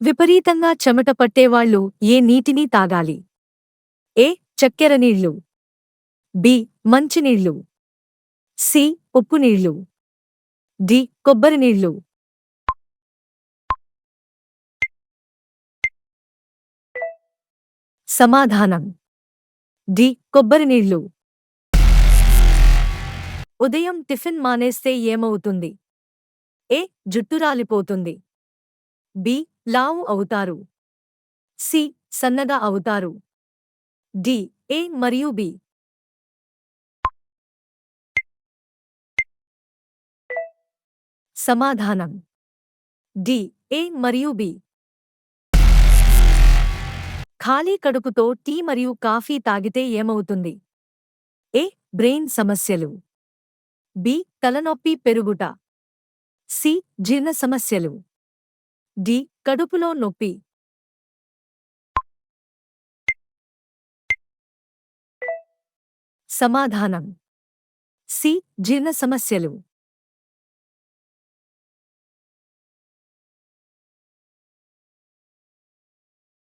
విపరీతంగా చెమట పట్టేవాళ్ళు ఏ నీటిని తాగాలి? ఏ. చక్కెర నీళ్లు. బి. మంచినీళ్లు. సి. ఉప్పు నీళ్లు. డి. కొబ్బరి నీళ్లు. సమాధానం డి. కొబ్బరి నీళ్లు. ఉదయం టిఫిన్ మానేస్తే ఏమవుతుంది? ఏ. జుట్టు రాలిపోతుంది. బి. లావు అవుతారు. సి. సన్నగా అవుతారు. డి. ఏ మరియు బి. సమాధానం డి. ఏ మరియు బి. ఖాళీ కడుపుతో టీ మరియు కాఫీ తాగితే ఏమవుతుంది? ఏ. బ్రెయిన్ సమస్యలు. బి. తలనొప్పి పెరుగుట. సి. జీర్ణ సమస్యలు. డి. కడుపులో నొప్పి. సమాధానం సి. జీర్ణ సమస్యలు.